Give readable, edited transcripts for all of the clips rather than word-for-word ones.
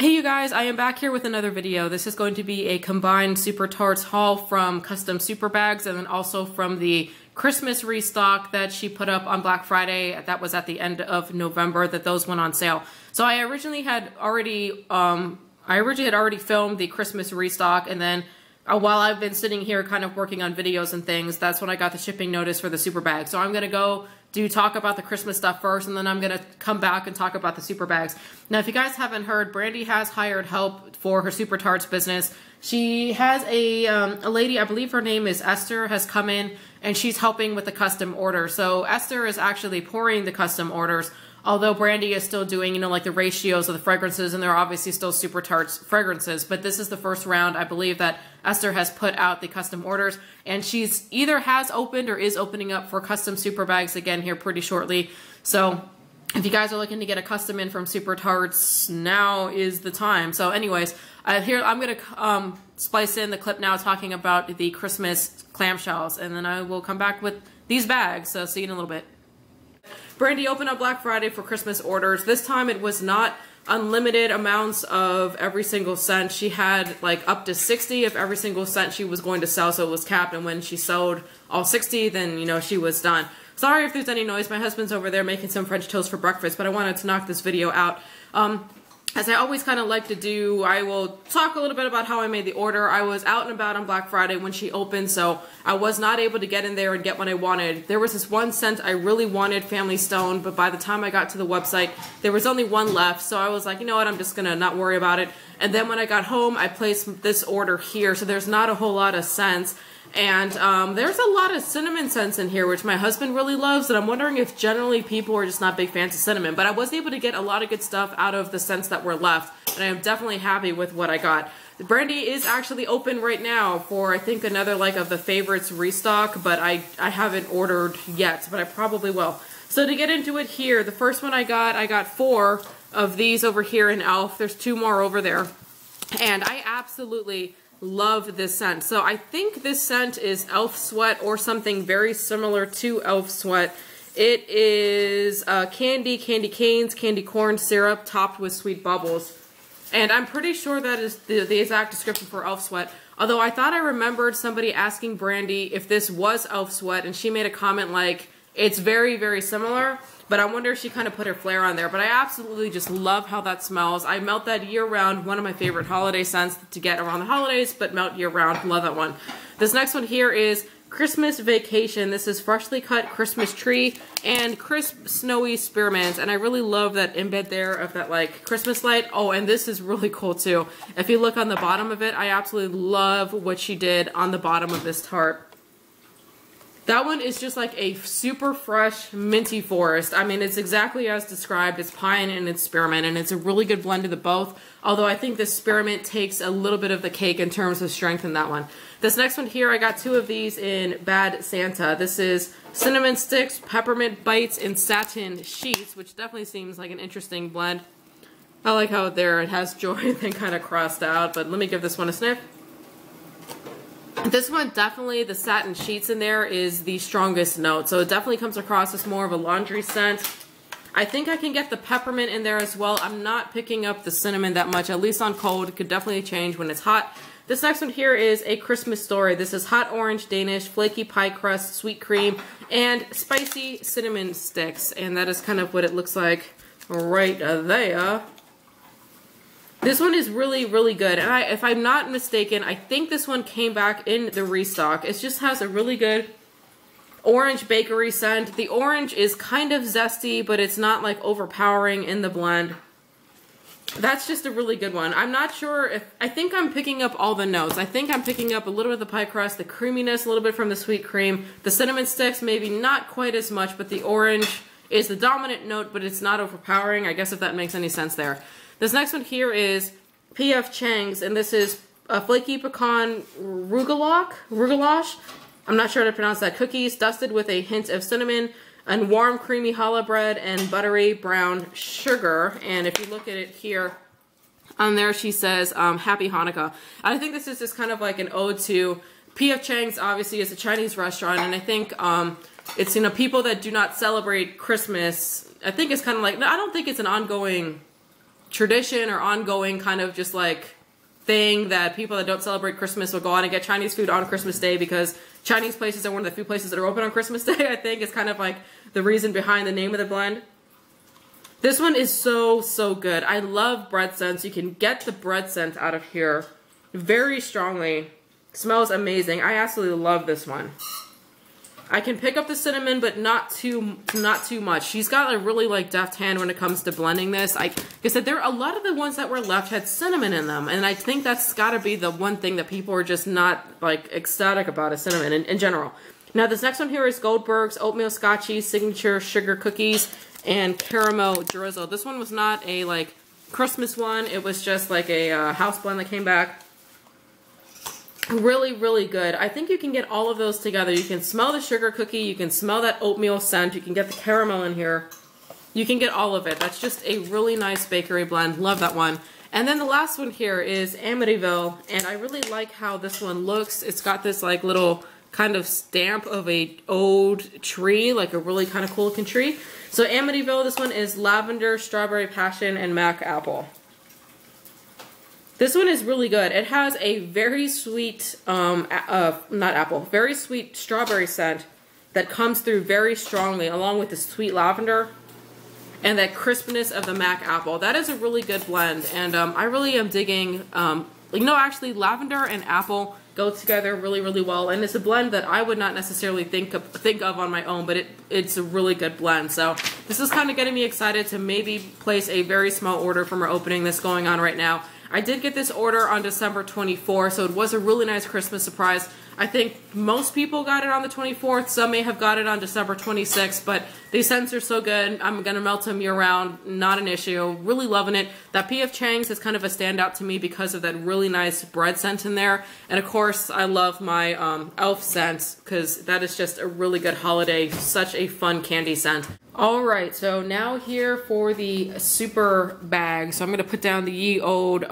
Hey you guys, I am back here with another video. This is going to be a combined Super Tarts haul from Custom Super Bags and then also from the Christmas restock that she put up on Black Friday. That was at the end of November that those went on sale. So I originally had already filmed the Christmas restock, and then while I've been sitting here kind of working on videos and things, that's when I got the shipping notice for the super bag. So I'm going to go talk about the Christmas stuff first, and then I'm going to come back and talk about the super bags. Now, if you guys haven't heard, Brandy has hired help for her Super Tarts business. She has a lady, I believe her name is Esther, has come in, and she's helping with the custom order. So Esther is actually pouring the custom orders, although Brandy is still doing, like the ratios of the fragrances, and they're obviously still Super Tarts fragrances. But this is the first round, I believe, that Esther has put out the custom orders, and she's either has opened or is opening up for custom super bags again here pretty shortly. So if you guys are looking to get a custom in from Super Tarts, now is the time. So anyways, here I'm going to splice in the clip now talking about the Christmas clamshells, and then I will come back with these bags. So see you in a little bit. Brandy opened up Black Friday for Christmas orders. This time it was not unlimited amounts of every single scent. She had like up to 60 of every single scent she was going to sell, so it was capped, and when she sold all 60, then she was done. Sorry if there's any noise. My husband's over there making some French toast for breakfast, but I wanted to knock this video out. As I always kind of like to do, I will talk a little bit about how I made the order. I was out and about on Black Friday when she opened, so I was not able to get in there and get what I wanted. There was this one scent I really wanted, Family Stone, but by the time I got to the website, there was only one left, so I was like, you know what, I'm just going to not worry about it. And then when I got home, I placed this order here, so there's not a whole lot of scents. And there's a lot of cinnamon scents in here, which my husband really loves, and I'm wondering if generally people are just not big fans of cinnamon. But I was able to get a lot of good stuff out of the scents that were left, and I am definitely happy with what I got. The Brandy is actually open right now for, I think, another like of the favorites restock, but I haven't ordered yet, but I probably will. So to get into it here, the first one I got 4 of these over here in Elf. There's 2 more over there, and I absolutely love this scent. So I think this scent is Elf Sweat or something very similar to Elf Sweat. It is candy canes, candy corn syrup topped with sweet bubbles. And I'm pretty sure that is the exact description for Elf Sweat. Although I thought I remembered somebody asking Brandy if this was Elf Sweat, and she made a comment like, it's very, very similar. But I wonder if she kind of put her flair on there. But I absolutely just love how that smells. I melt that year-round. One of my favorite holiday scents to get around the holidays, but melt year-round. Love that one. This next one here is Christmas Vacation. This is freshly cut Christmas tree and crisp snowy spearmint. And I really love that embed there of that like Christmas light. Oh, and this is really cool too. If you look on the bottom of it, I absolutely love what she did on the bottom of this tart. That one is just like a super fresh, minty forest. I mean, it's exactly as described. It's pine and it's spearmint, and it's a really good blend of the both. Although I think the spearmint takes a little bit of the cake in terms of strength in that one. This next one here, I got 2 of these in Bad Santa. This is cinnamon sticks, peppermint bites, and satin sheets, which definitely seems like an interesting blend. I like how there it has joy and then kind of crossed out, but let me give this one a sniff. This one, definitely, the satin sheets in there is the strongest note. So it definitely comes across as more of a laundry scent. I think I can get the peppermint in there as well. I'm not picking up the cinnamon that much, at least on cold. It could definitely change when it's hot. This next one here is A Christmas Story. This is hot orange Danish, flaky pie crust, sweet cream, and spicy cinnamon sticks. And that is kind of what it looks like right there. This one is really, really good, and if I'm not mistaken, I think this one came back in the restock. It just has a really good orange bakery scent. The orange is kind of zesty, but it's not like overpowering in the blend. That's just a really good one. I'm not sure if, I think I'm picking up all the notes. I think I'm picking up a little bit of the pie crust, the creaminess, a little bit from the sweet cream. The cinnamon sticks, maybe not quite as much, but the orange is the dominant note, but it's not overpowering. I guess if that makes any sense there. This next one here is P.F. Chang's, and this is a flaky pecan rougalash. I'm not sure how to pronounce that. Cookies dusted with a hint of cinnamon and warm creamy challah bread and buttery brown sugar. And if you look at it here, on there she says Happy Hanukkah. I think this is just kind of like an ode to P.F. Chang's. Obviously is a Chinese restaurant, and I think it's people that do not celebrate Christmas. I think it's kind of like, I don't think it's an ongoing tradition or ongoing kind of just like thing that people that don't celebrate Christmas will go out and get Chinese food on Christmas Day, because Chinese places are one of the few places that are open on Christmas Day, I think is kind of like the reason behind the name of the blend. This one is so, so good. I love bread scents. You can get the bread scent out of here very strongly. Smells amazing. I absolutely love this one. I can pick up the cinnamon, but not too much. She's got a really like deft hand when it comes to blending this. Like I said, there are a lot of the ones that were left had cinnamon in them, and I think that's got to be the one thing that people are just not like ecstatic about is cinnamon in general. Now this next one here is Goldberg's Oatmeal Scotchy Signature Sugar Cookies and Caramel Drizzle. This one was not a like Christmas one. It was just like a house blend that came back. Really, really good. I think you can get all of those together. You can smell the sugar cookie. You can smell that oatmeal scent. You can get the caramel in here. You can get all of it. That's just a really nice bakery blend. Love that one. And then the last one here is Amityville. And I really like how this one looks. It's got this like little kind of stamp of a old tree, like a really kind of cool looking tree. So Amityville, this one is Lavender, Strawberry Passion, and Mac Apple. This one is really good. It has a very sweet, very sweet strawberry scent that comes through very strongly, along with the sweet lavender and that crispness of the Mac apple. That is a really good blend, and I really am digging, actually lavender and apple go together really, really well, and it's a blend that I would not necessarily think of on my own, but it's a really good blend. So this is kind of getting me excited to maybe place a very small order from our opening that's going on right now. I did get this order on December 24th, so it was a really nice Christmas surprise. I think most people got it on the 24th. Some may have got it on December 26th, but these scents are so good. I'm going to melt them year-round. Not an issue. Really loving it. That P.F. Chang's is kind of a standout to me because of that really nice bread scent in there. And, of course, I love my elf scent because that is just a really good holiday, such a fun candy scent. Alright, so now here for the super bag. So I'm going to put down the ye old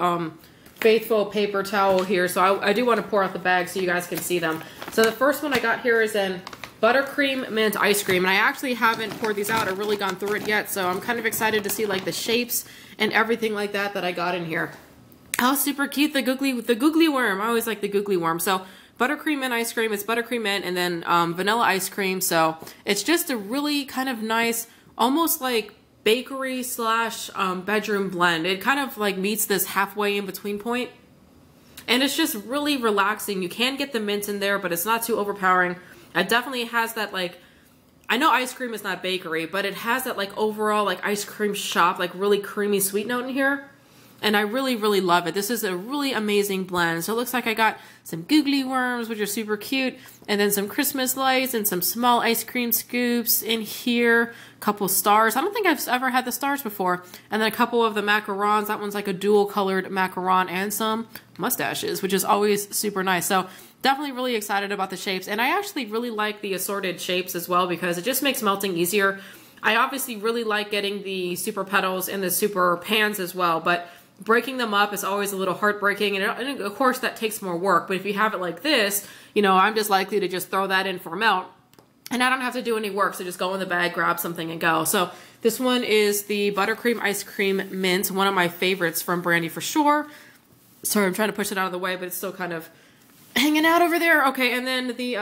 faithful paper towel here. So I do want to pour out the bag so you guys can see them. So the first one I got here is in Buttercream Mint Ice Cream. And I actually haven't poured these out or really gone through it yet. So I'm kind of excited to see like the shapes and everything like that I got in here. Oh, super cute, the googly worm. I always like the googly worm. So buttercream mint ice cream, it's buttercream mint and then vanilla ice cream. So it's just a really kind of nice, almost like bakery slash bedroom blend. It kind of like meets this halfway in between point. And it's just really relaxing. You can get the mint in there, but it's not too overpowering. It definitely has that like, I know ice cream is not bakery, but it has that like overall like ice cream shop, like really creamy sweet note in here. And I really, really love it. This is a really amazing blend. So it looks like I got some googly worms, which are super cute, and then some Christmas lights and some small ice cream scoops in here. A couple stars. I don't think I've ever had the stars before. And then a couple of the macarons. That one's like a dual colored macaron and some mustaches, which is always super nice. So definitely really excited about the shapes. And I actually really like the assorted shapes as well because it just makes melting easier. I obviously really like getting the super petals and the super pans as well, but breaking them up is always a little heartbreaking, and of course that takes more work. But if you have it like this, you know, I'm just likely to just throw that in for a melt, and I don't have to do any work, so just go in the bag, grab something, and go. So this one is the Buttercream Ice Cream Mint, one of my favorites from Brandy for sure. Sorry, I'm trying to push it out of the way, but it's still kind of hanging out over there. Okay, and then the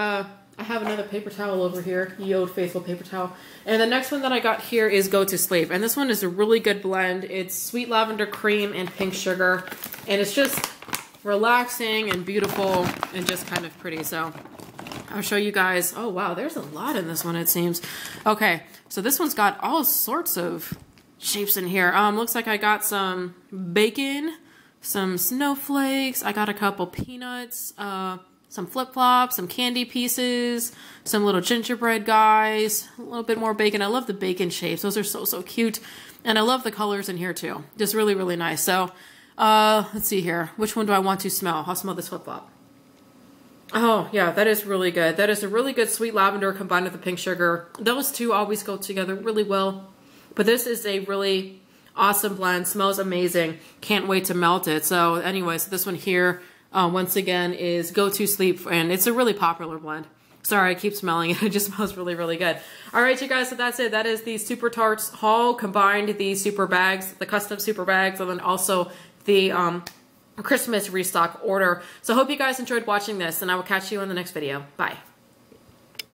I have another paper towel over here, Ye Old Faithful paper towel. And the next one that I got here is Go to Sleep. And this one is a really good blend. It's sweet lavender cream and pink sugar. And it's just relaxing and beautiful and just kind of pretty. So I'll show you guys. Oh, wow, there's a lot in this one, it seems. Okay, so this one's got all sorts of shapes in here. Looks like I got some bacon, some snowflakes. I got a couple peanuts, some flip-flops, some candy pieces, some little gingerbread guys, a little bit more bacon. I love the bacon shapes. Those are so, so cute. And I love the colors in here too. Just really, really nice. So, let's see here. Which one do I want to smell? I'll smell this flip-flop. Oh, yeah, that is really good. That is a really good sweet lavender combined with the pink sugar. Those two always go together really well. But this is a really awesome blend. Smells amazing. Can't wait to melt it. So anyways, this one here, once again, is Go to Sleep, and it's a really popular blend. Sorry, I keep smelling it. It just smells really, really good. All right, you guys, so that's it. That is the Super Tarts haul, combined the super bags, the custom super bags, and then also the Christmas restock order. So I hope you guys enjoyed watching this, and I will catch you in the next video. Bye.